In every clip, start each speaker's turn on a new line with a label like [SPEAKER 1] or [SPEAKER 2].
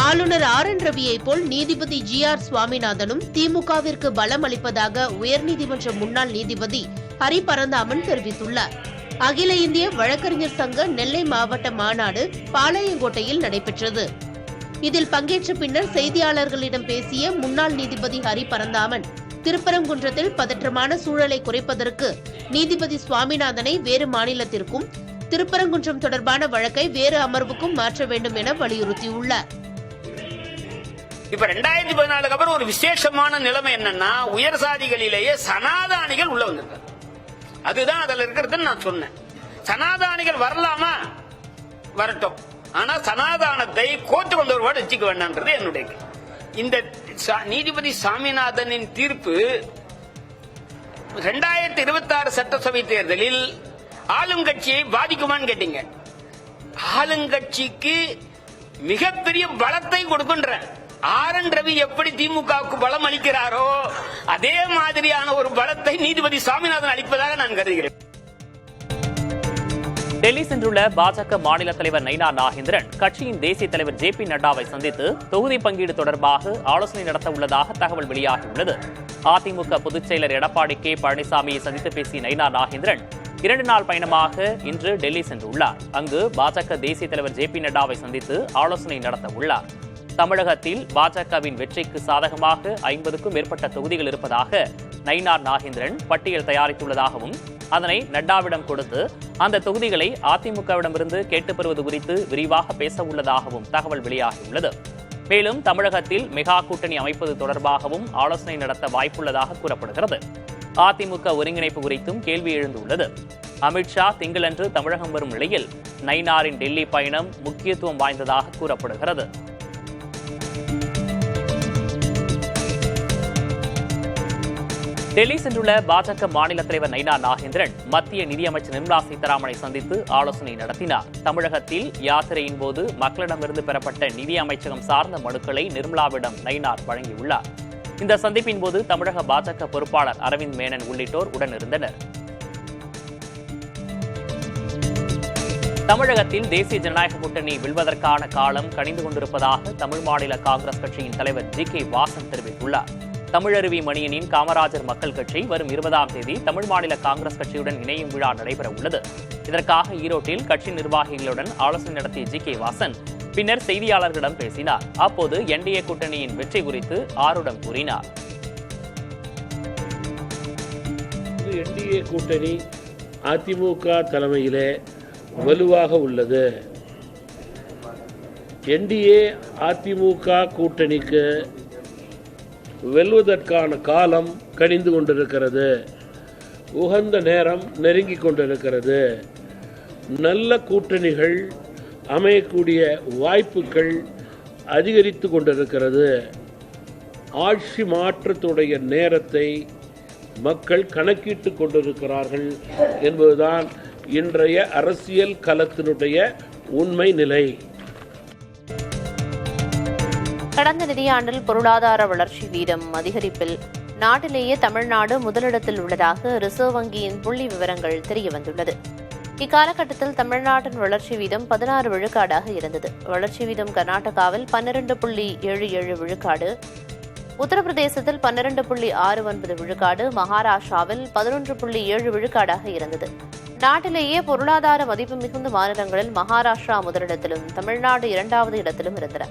[SPEAKER 1] ஆளுநர் RN ரவியை போல் நீதிபதி GR சுவாமிநாதனும் திமுகவிற்கு பலம் அளிப்பதாக உயர்நீதிமன்ற முன்னாள் நீதிபதி ஹரி பரந்தாமன் தெரிவித்துள்ளார். அகில இந்திய வழக்கறிஞர் சங்க நெல்லை மாவட்ட மாநாடு பாளையங்கோட்டையில் நடைபெற்றது. இதில் பங்கேற்ற பின்னர் செய்தியாளர்களிடம் பேசிய முன்னாள் நீதிபதி ஹரி பரந்தாமன், திருப்பரங்குன்றத்தில் பதற்றமான சூழலை குறைப்பதற்கு நீதிபதி சுவாமிநாதனை வேறு மாநிலத்திற்கும், திருப்பரங்குன்றம் தொடர்பான வழக்கை வேறு அமர்வுக்கும் மாற்ற வேண்டும் என வலியுறுத்தியுள்ளார்.
[SPEAKER 2] இப்ப 2014 அப்புறம் ஒரு விசேஷமான நிலைமை என்னன்னா, உயர் சாதிகளிலேயே சனாதானிகள் உள்ள வந்திருக்காங்க. அதுதான் அதுல இருக்கிறதுன்னு நான் சொன்னேன். சனாதானிகள் வரலாமா, வரட்டும். ஆனா சனாதானத்தை கோர்த்து கொண்டு வருவாடு வச்சுக்க வேண்டாம்ன்றது என்னுடைய. இந்த நீதிபதி சாமிநாதனின் தீர்ப்பு 2026 சட்டசபை தேர்தலில் ஆளுங்கட்சியை பாதிக்குமான்னு கேட்டீங்க. ஆளுங்கட்சிக்கு மிகப்பெரிய பலத்தை கொடுக்கின்ற RN ரவி எப்படி திமுகவுக்கு பலம் அளிக்கிறாரோ அதே மாதிரியான ஒரு பலத்தை நீதிபதி சாமிநாதன் அளிப்பதாக நான் கருதுகிறேன்.
[SPEAKER 3] டெல்லி சென்றுள்ள பாஜக மாநில தலைவர் நைனா நாகேந்திரன் கட்சியின் தேசிய தலைவர் JP நட்டாவை சந்தித்து தொகுதி பங்கீடு தொடர்பாக ஆலோசனை நடத்த உள்ளதாக தகவல் வெளியாகியுள்ளது. அதிமுக பொதுச் செயலர் எடப்பாடி K பழனிசாமியை சந்தித்து பேசிய நைனா நாகேந்திரன் 2 நாள் பயணமாக இன்று டெல்லி சென்றுள்ளார். அங்கு பாஜக தேசிய தலைவர் JP நட்டாவை சந்தித்து ஆலோசனை நடத்த உள்ளார். தமிழகத்தில் பாஜகவின் வெற்றிக்கு சாதகமாக 50க்கும் மேற்பட்ட தொகுதிகள் இருப்பதாக நயினார் நாகேந்திரன் பட்டியல் தயாரித்துள்ளதாகவும், அதனை நட்டாவிடம் கொடுத்து அந்த தொகுதிகளை அதிமுகவிடமிருந்து கேட்டுப் பெறுவது குறித்து விரிவாக பேச உள்ளதாகவும் தகவல் வெளியாகியுள்ளது. மேலும் தமிழகத்தில் மெகா கூட்டணி அமைப்பது தொடர்பாகவும் ஆலோசனை நடத்த வாய்ப்புள்ளதாக கூறப்படுகிறது. அதிமுக ஒருங்கிணைப்பு குறித்தும் கேள்வி எழுந்துள்ளது. அமித்ஷா திங்களன்று தமிழகம் வரும் நிலையில் நயினாரின் டெல்லி பயணம் முக்கியத்துவம் வாய்ந்ததாக கூறப்படுகிறது. டெல்லி சென்றுள்ள பாஜக மாநில தலைவர் நைனா நாகேந்திரன் மத்திய நிதியமைச்சர் நிர்மலா சீதாராமனை சந்தித்து ஆலோசனை நடத்தினார். தமிழகத்தில் யாத்திரையின் போது மக்களிடமிருந்து பெறப்பட்ட நிதி அமைச்சகம் சார்ந்த மனுக்களை நிர்மலாவிடம் நைனார் வழங்கியுள்ளார். இந்த சந்திப்பின் போது தமிழக பாஜக பொறுப்பாளர் அரவிந்த் மேனன் உள்ளிட்டோர் உடனிருந்தனர். தமிழகத்தில் தேசிய ஜனநாயக கூட்டணி வெல்வதற்கான காலம் கனிந்து கொண்டிருப்பதாக தமிழ் மாநில காங்கிரஸ் கட்சியின் தலைவர் GK வாசன் தெரிவித்துள்ளார். தமிழருவி மணியனின் காமராஜர் மக்கள் கட்சி வரும் 20ஆம் தேதி தமிழ் மாநில காங்கிரஸ் கட்சியுடன் இணையும் விழா நடைபெற உள்ளது. இதற்காக ஈரோட்டில் கட்சி நிர்வாகிகளுடன் ஆலோசனை நடத்திய GK வாசன் பின்னர் செய்தியாளர்களிடம் பேசினார். அப்போது NDA கூட்டணியின் வெற்றி குறித்து ஆருடம் கூறினார்.
[SPEAKER 4] NDA கூட்டணி அதிமுக தலைமையிலே வலுவாக உள்ளது. NDA அதிமுக கூட்டணிக்கு வெல்வதற்கான காலம் கனிந்து கொண்டிருக்கிறது. உகந்த நேரம் நெருங்கி கொண்டிருக்கிறது. நல்ல கூட்டணிகள் அமையக்கூடிய வாய்ப்புகள் அதிகரித்து கொண்டிருக்கிறது. ஆட்சி மாற்றத்துடைய நேரத்தை மக்கள் கணக்கிட்டு கொண்டிருக்கிறார்கள் என்பதுதான் இன்றைய அரசியல் களத்தினுடைய உண்மை நிலை.
[SPEAKER 5] கடந்த நிதியாண்டில் பொருளாதார வளர்ச்சி வீதம் அதிகரிப்பில் நாட்டிலேயே தமிழ்நாடு முதலிடத்தில் உள்ளதாக ரிசர்வ் வங்கியின் புள்ளி விவரங்கள் தெரியவந்துள்ளது. இக்காலகட்டத்தில் தமிழ்நாட்டின் வளர்ச்சி வீதம் 16 விழுக்காடாக இருந்தது. வளர்ச்சி வீதம் கர்நாடகாவில் 12.77 விழுக்காடு, உத்தரப்பிரதேசத்தில் 12.69 விழுக்காடு, மகாராஷ்டிராவில் 11.7 விழுக்காடாக இருந்தது. நாட்டிலேயே பொருளாதார மதிப்பு மிகுந்த மாநிலங்களில் மகாராஷ்டிரா முதலிடத்திலும் தமிழ்நாடு 2வது இடத்திலும் இருந்தன.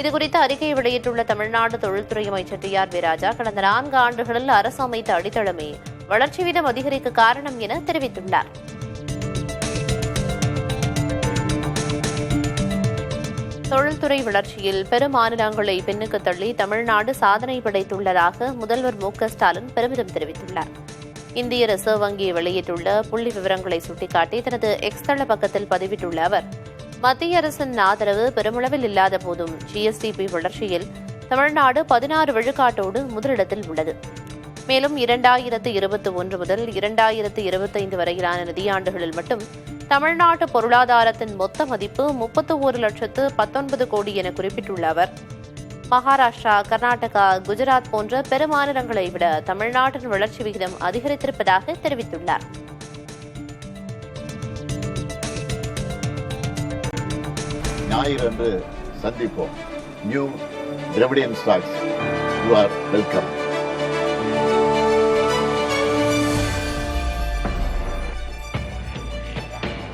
[SPEAKER 5] இதுகுறித்து அறிக்கை வெளியிட்டுள்ள தமிழ்நாடு தொழில்துறை அமைச்சர் TR V ராஜா, கடந்த 4 ஆண்டுகளில் அரசு அமைத்த அடித்தளமே வளர்ச்சி வீதம் அதிகரிக்க காரணம் என தெரிவித்துள்ளார். தொழில்துறை வளர்ச்சியில் பெரும் மாநிலங்களை பின்னுக்கு தள்ளி தமிழ்நாடு சாதனை படைத்துள்ளதாக முதல்வர் MK ஸ்டாலின் பெருமிதம் தெரிவித்துள்ளார். இந்திய ரிசர்வ் வங்கி வெளியிட்டுள்ள புள்ளி விவரங்களை சுட்டிக்காட்டி தனது X தள பக்கத்தில் பதிவிட்டுள்ள அவர், மத்திய அரசின் ஆதரவு பெருமளவில் இல்லாத போதும் GSDP வளர்ச்சியில் தமிழ்நாடு 16 விழுக்காட்டோடு முதலிடத்தில் உள்ளது. மேலும் 2021 முதல் 2025 வரையிலான நிதியாண்டுகளில் மட்டும் தமிழ்நாட்டு பொருளாதாரத்தின் மொத்த மதிப்பு 31,19 கோடி என குறிப்பிட்டுள்ள அவர், மகாராஷ்டிரா, கர்நாடகா, குஜராத் போன்ற பெருமாநிலங்களை விட தமிழ்நாட்டின் வளர்ச்சி விகிதம் அதிகரித்திருப்பதாக தெரிவித்துள்ளார்.
[SPEAKER 6] ஞாயிறன்று சந்திப்போம். New Dravidian stocks. You are welcome.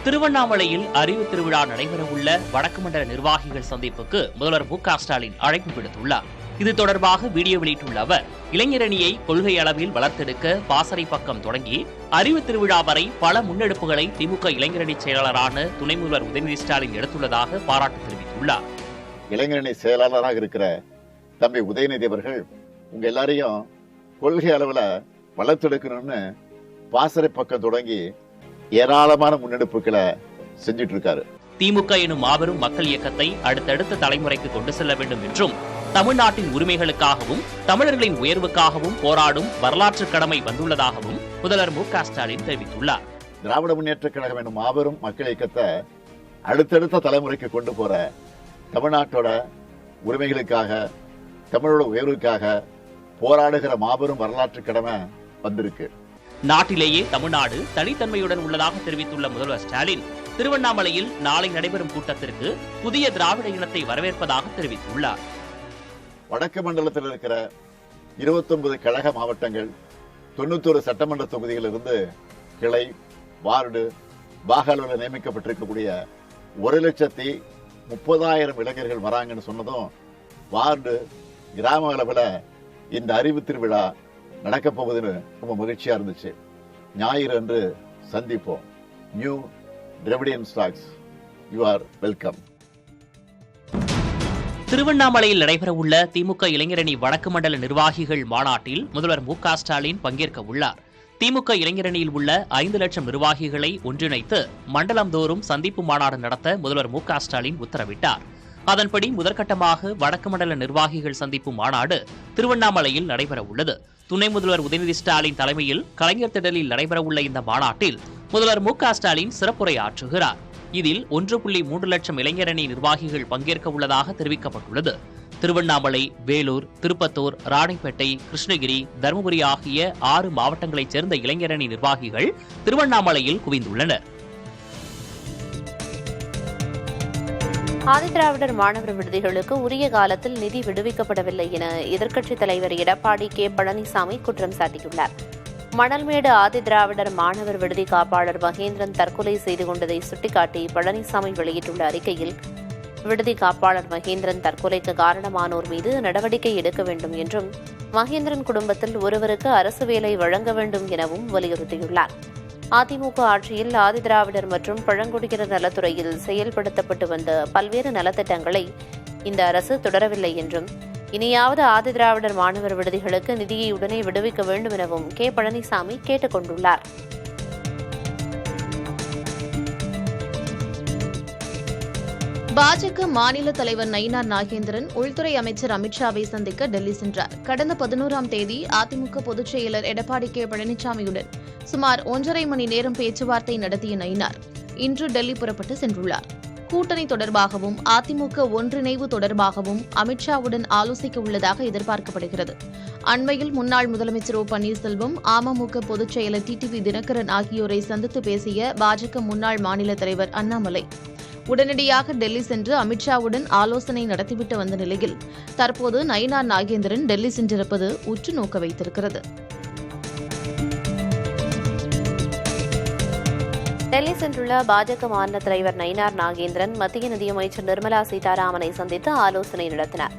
[SPEAKER 3] திருவண்ணாமலையில் அறிவு திருவிழா நடைபெறவுள்ள வடக்கு மண்டல நிர்வாகிகள் சந்திப்புக்கு முதல்வர் மு.க.ஸ்டாலின் அழைப்பு விடுத்துள்ளார். இது தொடர்பாக வீடியோ வெளியிட்டுள்ள அவர், இளைஞரணியை கொள்கை அளவில் வளர்த்தெடுக்க பாசறை பக்கம் தொடங்கி அறிவு திருவிழா வரை பல முன்னெடுப்புகளை திமுக இளைஞரணி செயலாளரான துணை முதல்வர் உதயநிதி ஸ்டாலின் எடுத்துள்ளதாக பாராட்டு தெரிவித்துள்ளார்.
[SPEAKER 6] இளைஞரணி செயலாளராக இருக்கிற தம்பி உதயநிதி அவர்கள் உங்க எல்லாரையும் கொள்கை அளவுல வளர்த்தெடுக்கணும்னு பாசறை பக்கம் தொடங்கி ஏராளமான முன்னெடுப்புகளை செஞ்சிட்டு இருக்காரு.
[SPEAKER 3] திமுக எனும் மாபெரும் மக்கள் இயக்கத்தை அடுத்தடுத்த தலைமுறைக்கு கொண்டு செல்ல வேண்டும் என்றும், தமிழ்நாட்டின் உரிமைகளுக்காகவும் தமிழர்களின் உயர்வுக்காகவும் போராடும் வரலாற்று கடமை வந்துள்ளதாகவும் முதல்வர் மு.க.ஸ்டாலின் தெரிவித்துள்ளார்.
[SPEAKER 6] திராவிட முன்னேற்ற கழகம் எனும் மாபெரும் மக்கள் இயக்கத்தை அடுத்தடுத்த தலைமுறைக்கு கொண்டு போற, தமிழ்நாட்டோட உரிமைகளுக்காக தமிழோட உயர்வுக்காக போராடுகிற மாபெரும் வரலாற்று கடமை வந்திருக்கு.
[SPEAKER 3] நாட்டிலேயே தமிழ்நாடு தனித்தன்மையுடன் உள்ளதாக தெரிவித்துள்ள முதல்வர் ஸ்டாலின், திருவண்ணாமலையில் நாளை நடைபெறும் கூட்டத்திற்கு புதிய திராவிட இனத்தை வரவேற்பதாக தெரிவித்துள்ளார்.
[SPEAKER 6] வடக்கு மண்டலத்தில் இருக்கிற 29 கழக மாவட்டங்கள், 91 சட்டமன்ற தொகுதிகளிலிருந்து கிளை, வார்டு, பாக அளவில் நியமிக்கப்பட்டிருக்கக்கூடிய 1,30,000 இளைஞர்கள் வராங்கன்னு சொன்னதும், வார்டு கிராம அளவில் இந்த அறிவு திருவிழா நடக்க போகுதுன்னு ரொம்ப மகிழ்ச்சியா இருந்துச்சு. ஞாயிறு அன்று சந்திப்போம். New Dravidian stocks. You are welcome.
[SPEAKER 3] திருவண்ணாமலையில் நடைபெறவுள்ள திமுக இளைஞரணி வடக்கு மண்டல நிர்வாகிகள் மாநாட்டில் முதல்வர் மு.க.ஸ்டாலின் பங்கேற்க உள்ளார். திமுக இளைஞரணியில் உள்ள 5 லட்சம் நிர்வாகிகளை ஒன்றிணைத்து மண்டலம்தோறும் சந்திப்பு மாநாடு நடத்த முதல்வர் மு.க.ஸ்டாலின் உத்தரவிட்டார். அதன்படி முதற்கட்டமாக வடக்கு மண்டல நிர்வாகிகள் சந்திப்பு மாநாடு திருவண்ணாமலையில் நடைபெற உள்ளது. துணை முதல்வர் உதயநிதி ஸ்டாலின் தலைமையில் கலைஞர் திடலில் நடைபெறவுள்ள இந்த மாநாட்டில் முதல்வர் மு.க.ஸ்டாலின் சிறப்புரை ஆற்றுகிறார். இதில் 1.3 லட்சம் இளைஞரணி நிர்வாகிகள் பங்கேற்க உள்ளதாக தெரிவிக்கப்பட்டுள்ளது. திருவண்ணாமலை, வேலூர், திருப்பத்தூர், ராணிப்பேட்டை, கிருஷ்ணகிரி, தருமபுரி ஆகிய 6 மாவட்டங்களைச் சேர்ந்த இளைஞரணி நிர்வாகிகள் திருவண்ணாமலையில் குவிந்துள்ளனர்.
[SPEAKER 5] ஆதிதிராவிடர் மாணவர் விடுதிகளுக்கு உரிய காலத்தில் நிதி விடுவிக்கப்படவில்லை என எதிர்க்கட்சித் தலைவர் எடப்பாடி கே. பழனிசாமி குற்றம் சாட்டியுள்ளார். மணல்மேடு ஆதிதிராவிடர் மாணவர் விடுதி காப்பாளர் மகேந்திரன் தற்கொலை செய்து கொண்டதை சுட்டிக்காட்டி பழனிசாமி வெளியிட்டுள்ள அறிக்கையில், விடுதி காப்பாளர் மகேந்திரன் தற்கொலைக்கு காரணமானோர் மீது நடவடிக்கை எடுக்க வேண்டும் என்றும், மகேந்திரன் குடும்பத்தில் ஒருவருக்கு அரசு வேலை வழங்க வேண்டும் எனவும் வலியுறுத்தியுள்ளார். அதிமுக ஆட்சியில் ஆதிதிராவிடர் மற்றும் பழங்குடியினர் நலத்துறையில் செயல்படுத்தப்பட்டு வந்த பல்வேறு நலத்திட்டங்களை இந்த அரசு தொடரவில்லை என்றும், இனியாவது ஆதிதிராவிடர் மாணவர் விடுதிகளுக்கு நிதியை உடனே விடுவிக்க வேண்டும் எனவும் கே. பழனிசாமி கேட்டுக் கொண்டுள்ளார்.
[SPEAKER 1] பாஜக மாநில தலைவர் நயினார் நாகேந்திரன் உள்துறை அமைச்சர் அமித்ஷாவை சந்திக்க டெல்லி சென்றார். கடந்த 11ஆம் தேதி அதிமுக பொதுச் செயலர் எடப்பாடி கே. பழனிசாமியுடன் சுமார் 1.5 மணி நேரம் பேச்சுவார்த்தை நடத்திய நயினார் இன்று டெல்லி புறப்பட்டு சென்றுள்ளார். கூட்டணி தொடர்பாகவும் அதிமுக ஒன்றிணைவு தொடர்பாகவும் அமித்ஷாவுடன் ஆலோசிக்க உள்ளதாக எதிர்பார்க்கப்படுகிறது. அண்மையில் முன்னாள் முதலமைச்சர் ஓ. பன்னீர்செல்வம், அமமுக பொதுச் செயலர் டிடிவி தினகரன் ஆகியோரை சந்தித்து பேசிய பாஜக முன்னாள் மாநில தலைவர் அண்ணாமலை உடனடியாக டெல்லி சென்று அமித்ஷாவுடன் ஆலோசனை நடத்திவிட்டு வந்த நிலையில் தற்போது நயினார் நாகேந்திரன் டெல்லி சென்றிருப்பது உற்று நோக்க வைத்திருக்கிறது.
[SPEAKER 5] டெல்லி சென்றுள்ள பாஜக மாநில தலைவர் நயினார் நாகேந்திரன் மத்திய நிதியமைச்சர் நிர்மலா சீதாராமனை சந்தித்து ஆலோசனை நடத்தினார்.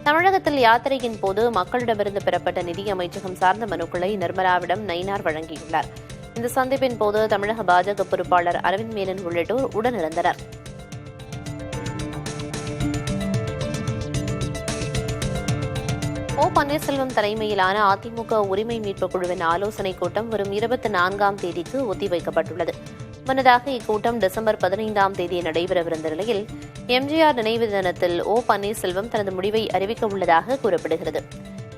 [SPEAKER 5] தமிழகத்தில் யாத்திரையின் போது மக்களிடமிருந்து பெறப்பட்ட நிதி அமைச்சகம் சார்ந்த மனுக்களை நிர்மலாவிடம் நயினார் வழங்கியுள்ளார். இந்த சந்திப்பின் போது தமிழக பாஜக பொறுப்பாளர் அரவிந்த் மேனன் உள்ளிட்டோர் உடனிருந்தனர். ஓ. பன்னீர்செல்வம் தலைமையிலான அதிமுக உரிமை மீட்புக் குழுவின் ஆலோசனைக் கூட்டம் வரும் 24ஆம் தேதிக்கு ஒத்திவைக்கப்பட்டுள்ளது. முன்னதாக இக்கூட்டம் டிசம்பர் 15ஆம் தேதி நடைபெறவிருந்த நிலையில் எம்ஜிஆர் நினைவு தினத்தில் ஓ. பன்னீர்செல்வம் தனது முடிவை அறிவிக்க உள்ளதாக கூறப்படுகிறது.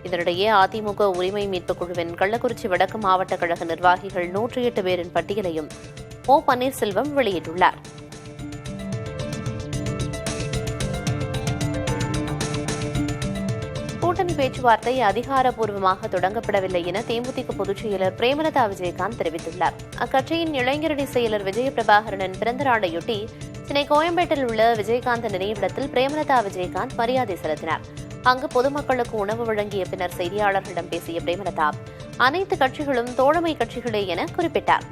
[SPEAKER 5] இதனிடையே அதிமுக உரிமை மீட்புக் குழுவின் கள்ளக்குறிச்சி வடக்கு மாவட்ட கழக நிர்வாகிகள் 108 பேரின் பட்டியலையும் ஓ. பன்னீர்செல்வம் வெளியிட்டுள்ளார். கூட்டணி பேச்சுவார்த்தை அதிகாரப்பூர்வமாக தொடங்கப்படவில்லை என தேமுதிக பொதுச் செயலர் பிரேமலதா விஜயகாந்த் தெரிவித்துள்ளார். அக்கட்சியின் இளைஞரணி செயலர் விஜய பிரபாகரனின் பிறந்த நாளையொட்டி சென்னை கோயம்பேட்டில் உள்ள விஜயகாந்த் நினைவிடத்தில் பிரேமலதா விஜயகாந்த் மரியாதை செலுத்தினார். அங்கு பொதுமக்களுக்கு உணவு வழங்கிய பின்னர் செய்தியாளர்களிடம் பேசிய பிரேமலதா அனைத்து கட்சிகளும் தோழமை கட்சிகளே என குறிப்பிட்டார்.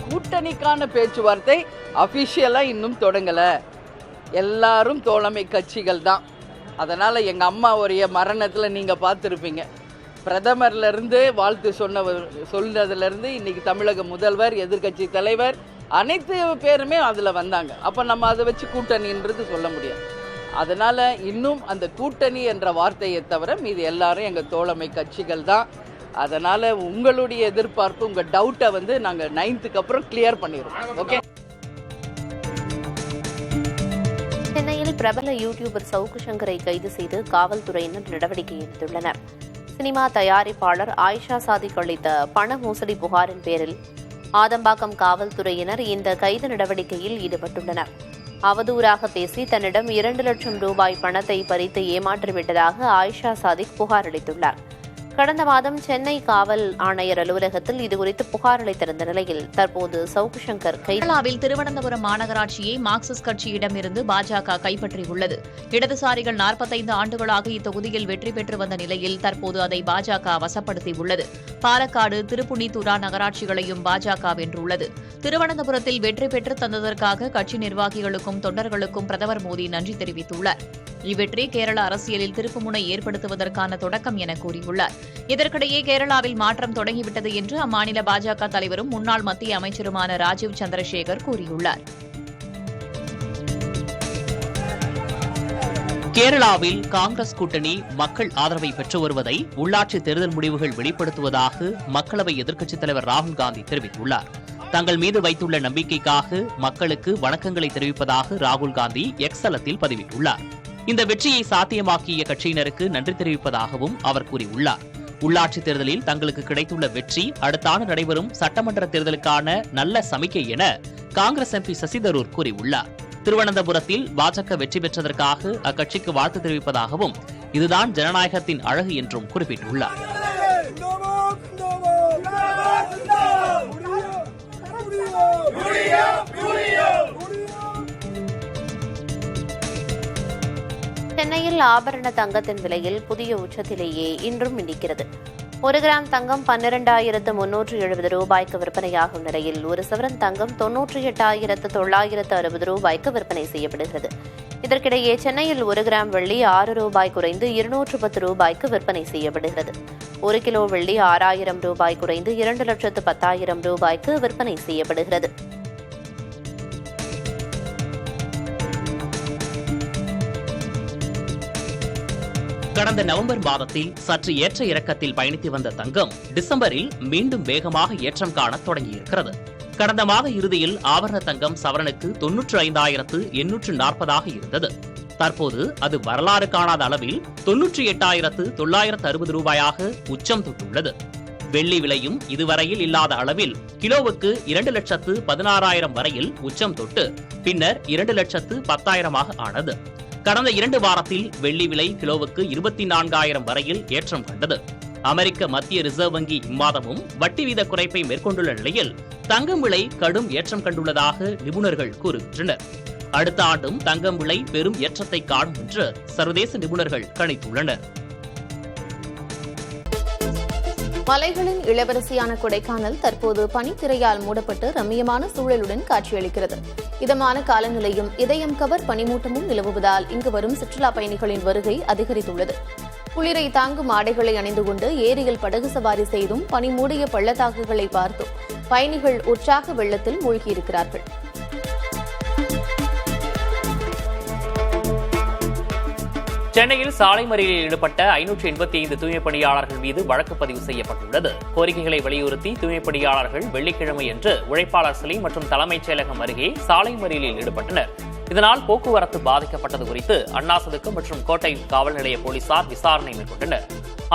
[SPEAKER 7] கூட்டணிக்கான பேச்சுவார்த்தை அபிஷியலா இன்னும் தொடங்கல. எல்லாரும் தோழமை கட்சிகள் தான். அதனால எங்க அம்மாவுடைய மரணத்துல நீங்க பார்த்துருப்பீங்க, பிரதமர்ல இருந்து வாழ்த்து சொன்னதுல இருந்து இன்னைக்கு தமிழக முதல்வர், எதிர்கட்சி தலைவர், அனைத்து பேருமே அதுல வந்தாங்க. அப்ப நம்ம அதை வச்சு கூட்டணின்றது சொல்ல முடியாது. அதனால இன்னும் அந்த கூட்டணி என்ற வார்த்தையை தவிர மீது எல்லாரும் எங்க தோழமை கட்சிகள் தான். அதனால உங்களுடைய எதிர்பார்ப்பு, உங்க டவுட்டை நாங்க 9th அப்புறம் கிளியர் பண்ணிடுவோம். ஓகே.
[SPEAKER 5] சென்னையில் பிரபல யூடியூபர் சவுக்கு சங்கரை கைது செய்து காவல்துறையினர் நடவடிக்கை எடுத்துள்ளனர். சினிமா தயாரிப்பாளர் ஆயிஷா சாதிக் அளித்த பண மோசடி புகாரின் பேரில் ஆதம்பாக்கம் காவல்துறையினர் இந்த கைது நடவடிக்கையில் ஈடுபட்டுள்ளனர். அவதூறாக பேசி தன்னிடம் 2 லட்சம் ரூபாய் பணத்தை பறித்து ஏமாற்றிவிட்டதாக ஆயிஷா சாதிக் புகார் அளித்துள்ளார். கடந்த மாதம் சென்னை காவல் ஆணையர் அலுவலகத்தில் இதுகுறித்து புகார் அளித்திருந்த நிலையில் தற்போது சவுக்கு சங்கர்
[SPEAKER 8] கேரளாவில் திருவனந்தபுரம் மாநகராட்சியை மார்க்சிஸ்ட் கட்சியிடமிருந்து பாஜக கைப்பற்றியுள்ளது. இடதுசாரிகள் 45 ஆண்டுகளாக இத்தொகுதியில் வெற்றி பெற்று வந்த நிலையில் தற்போது அதை பாஜக வசப்படுத்தியுள்ளது. பாலக்காடு, திருப்புனித்துரா நகராட்சிகளையும் பாஜக வென்றுள்ளது. திருவனந்தபுரத்தில் வெற்றி பெற்று தந்ததற்காக கட்சி நிர்வாகிகளுக்கும் தொண்டர்களுக்கும் பிரதமர் மோடி நன்றி தெரிவித்துள்ளார். இவ்வெற்றி கேரள அரசியலில் திருப்புமுனை ஏற்படுத்துவதற்கான தொடக்கம் என கூறியுள்ளார். இதற்கிடையே கேரளாவில் மாற்றம் தொடங்கிவிட்டது என்று அம்மாநில பாஜக தலைவரும் முன்னாள் மத்திய அமைச்சருமான ராஜீவ் சந்திரசேகர் கூறியுள்ளார்.
[SPEAKER 3] கேரளாவில் காங்கிரஸ் கூட்டணி மக்கள் ஆதரவை பெற்று வருவதை உள்ளாட்சி தேர்தல் முடிவுகள் வெளிப்படுத்துவதாக மக்களவை எதிர்க்கட்சித் தலைவர் ராகுல் காந்தி தெரிவித்துள்ளார். தங்கள் மீது வைத்துள்ள நம்பிக்கைக்காக மக்களுக்கு வணக்கங்களை தெரிவிப்பதாக ராகுல் காந்தி எக்ஸ் தளத்தில் பதிவிட்டுள்ளார். இந்த வெற்றியை சாத்தியமாக்கிய கட்சியினருக்கு நன்றி தெரிவிப்பதாகவும் அவர் கூறியுள்ளார். உள்ளாட்சித் தேர்தலில் தங்களுக்கு கிடைத்துள்ள வெற்றி அடுத்த ஆண்டு நடைபெறும் சட்டமன்ற தேர்தலுக்கான நல்ல சமிக்கை என காங்கிரஸ் எம்பி சசி தரூர் கூறியுள்ளார். திருவனந்தபுரத்தில் பாஜக வெற்றி பெற்றதற்காக அக்கட்சிக்கு வாழ்த்து தெரிவிப்பதாகவும் இதுதான் ஜனநாயகத்தின் அழகு என்றும் குறிப்பிட்டுள்ளார்.
[SPEAKER 5] சென்னையில் ஆபரண தங்கத்தின் விலையில் புதிய உச்சத்திலேயே இன்றும் நீடிக்கிறது. 1 கிராம் தங்கம் 12,370 ரூபாய்க்கு விற்பனையாகும் நிலையில் 1 சவரன் தங்கம் 98,960 ரூபாய்க்கு விற்பனை செய்யப்படுகிறது. இதற்கிடையே சென்னையில் 1 கிராம் வெள்ளி 6 ரூபாய் குறைந்து 210 ரூபாய்க்கு விற்பனை செய்யப்படுகிறது. 1 கிலோ வெள்ளி 6,000 ரூபாய் குறைந்து 2,10,000 ரூபாய்க்கு விற்பனை செய்யப்படுகிறது.
[SPEAKER 3] கடந்த நவம்பர் மாதத்தில் சற்று ஏற்ற இறக்கத்தில் பயணித்து வந்த தங்கம் டிசம்பரில் மீண்டும் வேகமாக ஏற்றம் காண தொடங்கியிருக்கிறது. கடந்த மாத இறுதியில் ஆபரண தங்கம் சவரனுக்கு 95,840 இருந்தது. தற்போது அது வரலாறு காணாத அளவில் 98,960 ரூபாயாக உச்சம் தொட்டுள்ளது. வெள்ளி விலையும் இதுவரையில் இல்லாத அளவில் கிலோவுக்கு 2,16,000 வரையில் உச்சம் தொட்டு பின்னர் 2,10,000 ஆனது. கடந்த 2 வாரத்தில் வெள்ளி விலை கிலோவுக்கு 24,000 வரையில் ஏற்றம் கண்டது. அமெரிக்க மத்திய ரிசர்வ் வங்கி இம்மாதமும் வட்டி வீத குறைப்பை மேற்கொண்டுள்ள நிலையில் தங்கம் விலை கடும் ஏற்றம் கண்டுள்ளதாக நிபுணர்கள் கூறுகின்றனர். அடுத்த ஆண்டும் தங்கம் விலை பெரும் ஏற்றத்தை காணும் என்று சர்வதேச நிபுணர்கள் கணித்துள்ளனர்.
[SPEAKER 9] மலைகளின் இளவரசியான கொடைக்கானல் தற்போது பனித்திரையால் மூடப்பட்டு ரம்மியமான சூழலுடன் காட்சியளிக்கிறது. இதமான காலநிலையும் இதயம் கவர் பனிமூட்டமும் நிலவுவதால் இங்கு வரும் சுற்றுலா பயணிகளின் வருகை அதிகரித்துள்ளது. குளிரை தாங்கும் ஆடைகளை அணிந்து கொண்டு ஏரியில் படகு சவாரி செய்தும் பனிமூடிய பள்ளத்தாக்குகளை பார்த்தும் பயணிகள் உற்சாக வெள்ளத்தில் மூழ்கியிருக்கிறார்கள்.
[SPEAKER 3] சென்னையில் சாலை மறியலில் ஈடுபட்ட 585 தூய்மைப் பணியாளர்கள் மீது வழக்கு பதிவு செய்யப்பட்டுள்ளது. கோரிக்கைகளை வலியுறுத்தி தூய்மைப் பணியாளர்கள் வெள்ளிக்கிழமை அன்று உழைப்பாளர் சிலை மற்றும் தலைமைச் செயலகம் அருகே சாலை மறியலில் ஈடுபட்டனர். இதனால் போக்குவரத்து பாதிக்கப்பட்டது குறித்து அண்ணா சதுக்கம் மற்றும் கோட்டை காவல் நிலைய போலீசார் விசாரணை மேற்கொண்டனர்.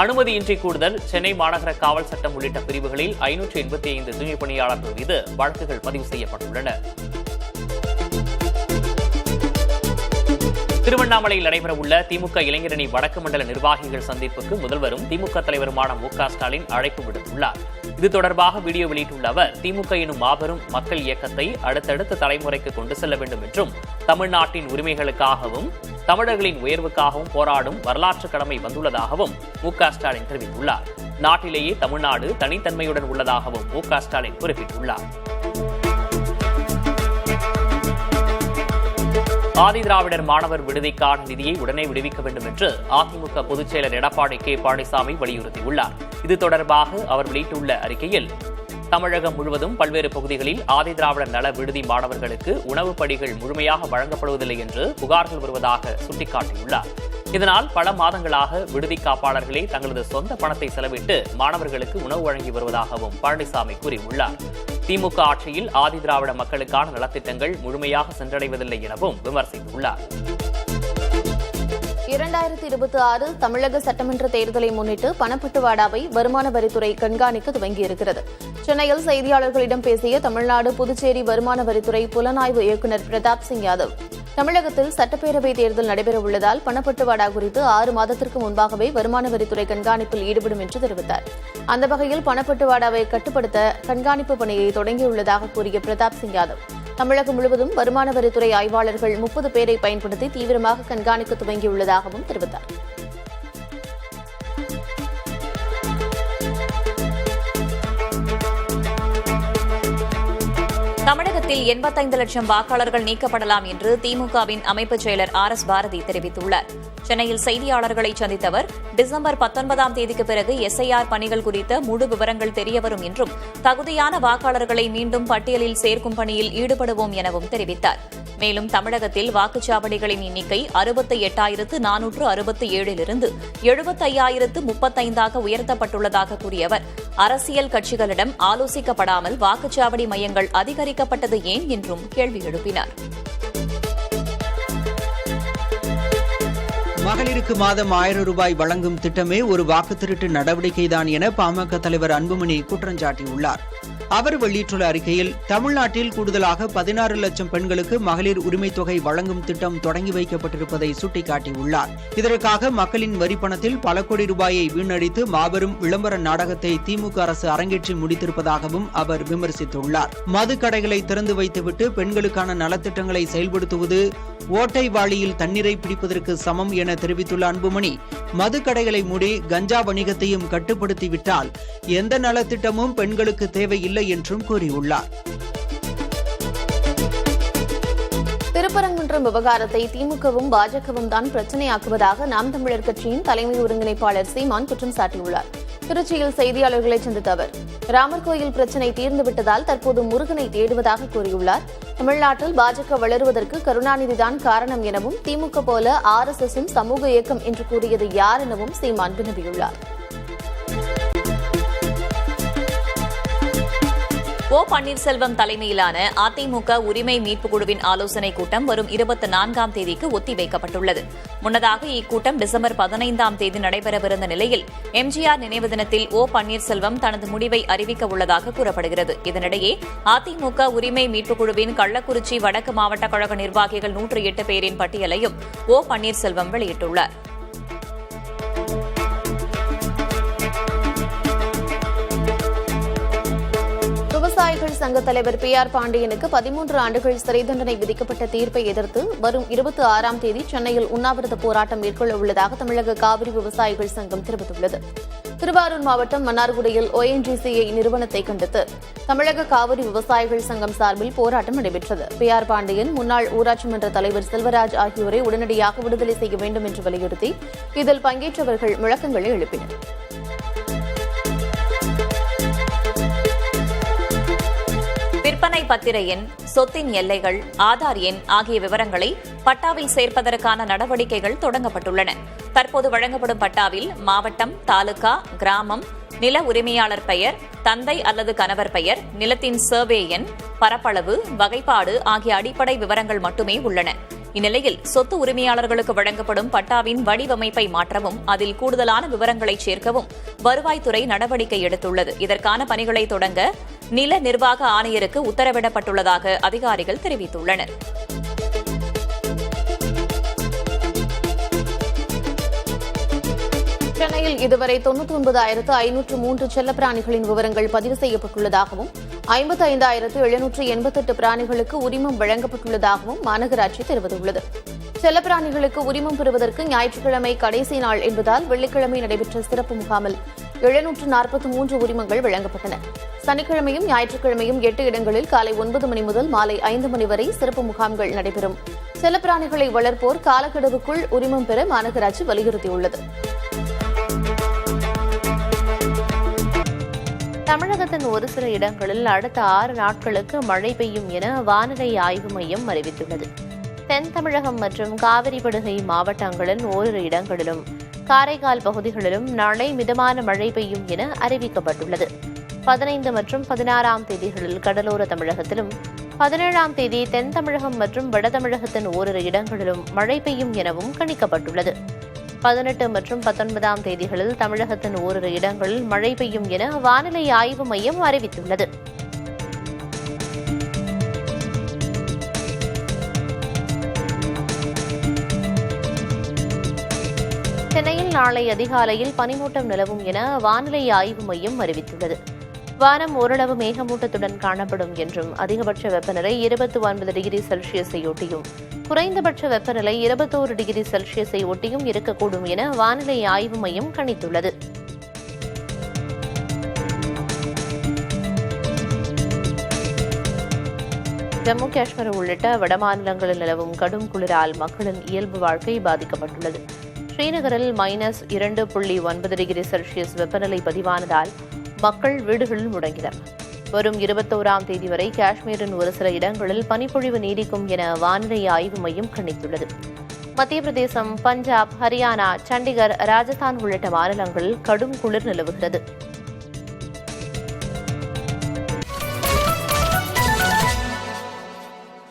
[SPEAKER 3] அனுமதியின்றி கூடுதல், சென்னை மாநகர காவல் சட்டம் உள்ளிட்ட பிரிவுகளில் 585 தூய்மைப் பணியாளர்கள் மீது வழக்குகள் பதிவு செய்யப்பட்டுள்ளன. திருவண்ணாமலையில் நடைபெறவுள்ள திமுக இளைஞரணி வடக்கு மண்டல நிர்வாகிகள் சந்திப்புக்கு முதல்வரும் திமுக தலைவருமான மு க ஸ்டாலின் அழைப்பு விடுத்துள்ளார். இது தொடர்பாக வீடியோ வெளியிட்டுள்ள அவர், திமுக எனும் மாபெரும் மக்கள் இயக்கத்தை அடுத்தடுத்த தலைமுறைக்கு கொண்டு செல்ல வேண்டும் என்றும், தமிழ்நாட்டின் உரிமைகளுக்காகவும் தமிழர்களின் உயர்வுக்காகவும் போராடும் வரலாற்று கடமை வந்துள்ளதாகவும் மு.க.ஸ்டாலின் தெரிவித்துள்ளார். நாட்டிலேயே தமிழ்நாடு தனித்தன்மையுடன் உள்ளதாகவும் மு.க.ஸ்டாலின் குறிப்பிட்டுள்ளார். ஆதிதிராவிடர் மாணவர் விடுதிக்கான நிதியை உடனே விடுவிக்க வேண்டும் என்று அதிமுக பொதுச் செயலர் எடப்பாடி கே. பழனிசாமி வலியுறுத்தியுள்ளார். இது தொடர்பாக அவர் வெளியிட்டுள்ள அறிக்கையில், தமிழகம் முழுவதும் பல்வேறு பகுதிகளில் ஆதிதிராவிடர் நல விடுதி மாணவர்களுக்கு உணவுப் படிகள் முழுமையாக வழங்கப்படுவதில்லை என்று புகார்கள் வருவதாக சுட்டிக்காட்டியுள்ளார். இதனால் பல மாதங்களாக விடுதி காப்பாளர்களே தங்களது சொந்த பணத்தை செலவிட்டு மாணவர்களுக்கு உணவு வழங்கி வருவதாகவும் பழனிசாமி கூறியுள்ளார். திமுக ஆட்சியில் ஆதிதிராவிட மக்களுக்கான நலத்திட்டங்கள் முழுமையாக சென்றடைவதில்லை எனவும் விமர்சித்துள்ளார்.
[SPEAKER 9] 2026 தமிழக சட்டமன்ற தேர்தலை முன்னிட்டு பணப்பட்டுவாடாவை வருமான வரித்துறை கண்காணிக்க துவங்கியிருக்கிறது. சென்னையில் செய்தியாளர்களிடம் பேசிய தமிழ்நாடு புதுச்சேரி வருமான வரித்துறை புலனாய்வு இயக்குநர் பிரதாப் சிங் யாதவ், தமிழகத்தில் சட்டப்பேரவை தேர்தல் நடைபெறவுள்ளதால் பணப்பட்டுவாடா குறித்து 6 மாதத்திற்கு முன்பாகவே வருமான வரித்துறை கண்காணிப்பில் ஈடுபடும் என்று தெரிவித்தார். அந்த வகையில் பணப்பட்டுவாடாவை கட்டுப்படுத்த கண்காணிப்பு பணியை தொடங்கியுள்ளதாக கூறிய பிரதாப் சிங் யாதவ், தமிழகம் முழுவதும் வருமான வரித்துறை ஆய்வாளர்கள் 30 பேரை பயன்படுத்தி தீவிரமாக கண்காணிக்க துவங்கியுள்ளதாகவும் தெரிவித்தார்.
[SPEAKER 8] தமிழகத்தில் 85 லட்சம் வாக்காளர்கள் நீக்கப்படலாம் என்று திமுகவின் அமைப்புச் செயலர் RS பாரதி தெரிவித்துள்ளார். சென்னையில் செய்தியாளர்களை சந்தித்த அவர், டிசம்பர் 19ஆம் தேதிக்கு பிறகு SIR பணிகள் குறித்த முழு விவரங்கள் தெரியவரும் என்றும், தகுதியான வாக்காளர்களை மீண்டும் பட்டியலில் சேர்க்கும் பணியில் ஈடுபடுவோம் எனவும் தெரிவித்தார். மேலும் தமிழகத்தில் வாக்குச்சாவடிகளின் எண்ணிக்கை 68,467 75,035 உயர்த்தப்பட்டுள்ளதாக கூறிய அவர், அரசியல் கட்சிகளிடம் ஆலோசிக்கப்படாமல் வாக்குச்சாவடி மையங்கள் அதிகரிக்கப்பட்டது ஏன் என்றும் கேள்வி எழுப்பினார்.
[SPEAKER 10] மகளிருக்கு மாதம் 1000 ரூபாய் வழங்கும் திட்டமே ஒரு வாக்குத்திருட்டு நடவடிக்கைதான் என பாமக தலைவர் அன்புமணி குற்றம் சாட்டியுள்ளார். அவர் வெளியிட்டுள்ள அறிக்கையில், தமிழ்நாட்டில் கூடுதலாக 16 லட்சம் பெண்களுக்கு மகளிர் உரிமைத் தொகை வழங்கும் திட்டம் தொடங்கி வைக்கப்பட்டிருப்பதை சுட்டிக்காட்டியுள்ளார். இதற்காக மக்களின் வரிப்பணத்தில் பல கோடி ரூபாயை வீணடித்து மாபெரும் விளம்பர நாடகத்தை திமுக அரசு அரங்கேற்றி முடித்திருப்பதாகவும் அவர் விமர்சித்துள்ளார். மதுக்கடைகளை திறந்து வைத்துவிட்டு பெண்களுக்கான நலத்திட்டங்களை செயல்படுத்துவது ஓட்டை வாளியில் தண்ணீரை பிடிப்பதற்கு சமம் என தெரிவித்துள்ள அன்புமணி, மதுக்கடைகளை மூடி கஞ்சா வணிகத்தையும் கட்டுப்படுத்திவிட்டால் எந்த நலத்திட்டமும் பெண்களுக்கு தேவையில்லை என்றும் கூறியுள்ளார்.
[SPEAKER 9] திருப்பரங்குன்றம் விவகாரத்தை திமுகவும் பாஜகவும் தான் பிரச்சனையாக்குவதாக நாம் தமிழர் கட்சியின் தலைமை ஒருங்கிணைப்பாளர் சீமான் குற்றம் சாட்டியுள்ளார். திருச்சியில் செய்தியாளர்களை சந்தித்த அவர், ராமர் கோயில் பிரச்சினை தீர்ந்துவிட்டதால் தற்போது முருகனை தேடுவதாக கூறியுள்ளார். தமிழ்நாட்டில் பாஜக வளருவதற்கு கருணாநிதிதான் காரணம் எனவும், திமுக போல RSSம் சமூக இயக்கம் என்று கூறியது யார் எனவும் சீமான் வினவியுள்ளார்.
[SPEAKER 8] ஓ பன்னீர்செல்வம் தலைமையிலான அதிமுக உரிமை மீட்புக் குழுவின் ஆலோசனைக் கூட்டம் வரும் 24ஆம் தேதிக்கு ஒத்திவைக்கப்பட்டுள்ளது. முன்னதாக இக்கூட்டம் டிசம்பர் 15ஆம் தேதி நடைபெறவிருந்த நிலையில் எம்ஜிஆர் நினைவு தினத்தில் ஓ பன்னீர்செல்வம் தனது முடிவை அறிவிக்க உள்ளதாக கூறப்படுகிறது. இதனிடையே அதிமுக உரிமை மீட்புக் குழுவின் கள்ளக்குறிச்சி வடக்கு மாவட்ட கழக நிர்வாகிகள் 108 பேரின் பட்டியலையும் ஓ பன்னீர்செல்வம் வெளியிட்டுள்ளார்.
[SPEAKER 9] விவசாயிகள் சங்க தலைவர் PR பாண்டியனுக்கு 13 ஆண்டுகள் சிறை தண்டனை விதிக்கப்பட்ட தீர்ப்பை எதிர்த்து வரும் 26ஆம் தேதி சென்னையில் உண்ணாவிரத போராட்டம் மேற்கொள்ள உள்ளதாக தமிழக காவிரி விவசாயிகள் சங்கம் தெரிவித்துள்ளது. திருவாரூர் மாவட்டம் மன்னார்குடியில் ONGCA நிறுவனத்தை கண்டித்து தமிழக காவிரி விவசாயிகள் சங்கம் சார்பில் போராட்டம் நடைபெற்றது. PR பாண்டியன், முன்னாள் ஊராட்சி மன்ற தலைவர் செல்வராஜ் ஆகியோரை உடனடியாக விடுதலை செய்ய வேண்டும் என்று வலியுறுத்தி இதில் பங்கேற்றவர்கள் முழக்கங்களை எழுப்பினர்.
[SPEAKER 8] விற்பனை பத்திர எண், சொத்தின் எல்லைகள், ஆதார் எண் ஆகிய விவரங்களை பட்டாவில் சேர்ப்பதற்கான நடவடிக்கைகள் தொடங்கப்பட்டுள்ளன. தற்போது வழங்கப்படும் பட்டாவில் மாவட்டம், தாலுகா, கிராமம், நில உரிமையாளர் பெயர், தந்தை அல்லது கணவர் பெயர், நிலத்தின் சர்வே எண், பரப்பளவு, வகைப்பாடு ஆகிய அடிப்படை விவரங்கள் மட்டுமே உள்ளன. இந்நிலையில் சொத்து உரிமையாளர்களுக்கு வழங்கப்படும் பட்டாவின் வடிவமைப்பை மாற்றவும், அதில் கூடுதலான விவரங்களை சேர்க்கவும் வருவாய்த்துறை நடவடிக்கை எடுத்துள்ளது. இதற்கான பணிகளை தொடங்க நில நிர்வாக ஆணையருக்கு உத்தரவிடப்பட்டுள்ளதாக அதிகாரிகள் தெரிவித்துள்ளனர்.
[SPEAKER 9] சென்னையில் இதுவரை 99,503 செல்லப்பிராணிகளின் விவரங்கள் பதிவு செய்யப்பட்டுள்ளதாகவும் 55,788 பிராணிகளுக்கு உரிமம் வழங்கப்பட்டுள்ளதாகவும் மாநகராட்சி தெரிவித்துள்ளது. செல்லப்பிராணிகளுக்கு உரிமம் பெறுவதற்கு ஞாயிற்றுக்கிழமை கடைசி நாள் என்பதால் வெள்ளிக்கிழமை நடைபெற்ற சிறப்பு முகாமில் 743 உரிமங்கள் வழங்கப்பட்டன. சனிக்கிழமையும் ஞாயிற்றுக்கிழமையும் 8 இடங்களில் காலை 9 மணி முதல் மாலை 5 மணி வரை சிறப்பு முகாம்கள் நடைபெறும். செல்லப்பிராணிகளை வளர்ப்போர் காலக்கெடுவுக்குள் உரிமம் பெற மாநகராட்சி வலியுறுத்தியுள்ளது.
[SPEAKER 5] தமிழகத்தின் ஒரு சில இடங்களில் அடுத்த 6 நாட்களுக்கு மழை பெய்யும் என வானிலை ஆய்வு மையம் அறிவித்துள்ளது. தென் தமிழகம் மற்றும் காவிரிபடுகை மாவட்டங்களின் ஓரிரு இடங்களிலும் காரைக்கால் பகுதிகளிலும் நாளை மிதமான மழை பெய்யும் என அறிவிக்கப்பட்டுள்ளது. 15 மற்றும் 16ஆம் தேதிகளில் கடலோர தமிழகத்திலும் 17ஆம் தேதி தென் தமிழகம் மற்றும் வட தமிழகத்தின் ஓரிரு இடங்களிலும் மழை பெய்யும் எனவும் கணிக்கப்பட்டுள்ளது. 18 மற்றும் 19ஆம் தேதிகளில் தமிழகத்தின் ஓரிரு இடங்களில் மழை பெய்யும் என வானிலை ஆய்வு மையம் அறிவித்துள்ளது. சென்னையில் நாளை அதிகாலையில் பனிமூட்டம் நிலவும் என வானிலை ஆய்வு மையம் அறிவித்துள்ளது. வானம் ஓரளவு மேகமூட்டத்துடன் காணப்படும் என்றும் அதிகபட்ச வெப்பநிலை 29 டிகிரி செல்சியஸை ஒட்டியும் குறைந்தபட்ச வெப்பநிலை 21 டிகிரி செல்சியஸை ஒட்டியும் இருக்கக்கூடும் என வானிலை ஆய்வு மையம் கணித்துள்ளது. ஜம்மு காஷ்மீர் உள்ளிட்ட வடமாநிலங்களில் நிலவும் கடும் குளிரால் மக்களின் இயல்பு வாழ்க்கை பாதிக்கப்பட்டுள்ளது. ஸ்ரீநகரில் -2.9 டிகிரி செல்சியஸ் வெப்பநிலை பதிவானதால் மக்கள் வீடுகளில் முடங்கினர். வரும் 21ஆம் தேதி வரை காஷ்மீரின் ஒரு சில இடங்களில் பனிப்பொழிவு நீடிக்கும் என வானிலை ஆய்வு மையம் கணித்துள்ளது. மத்திய பிரதேசம், பஞ்சாப், ஹரியானா, சண்டிகர், ராஜஸ்தான் உள்ளிட்ட மாநிலங்களில் கடும் குளிர் நிலவுகிறது.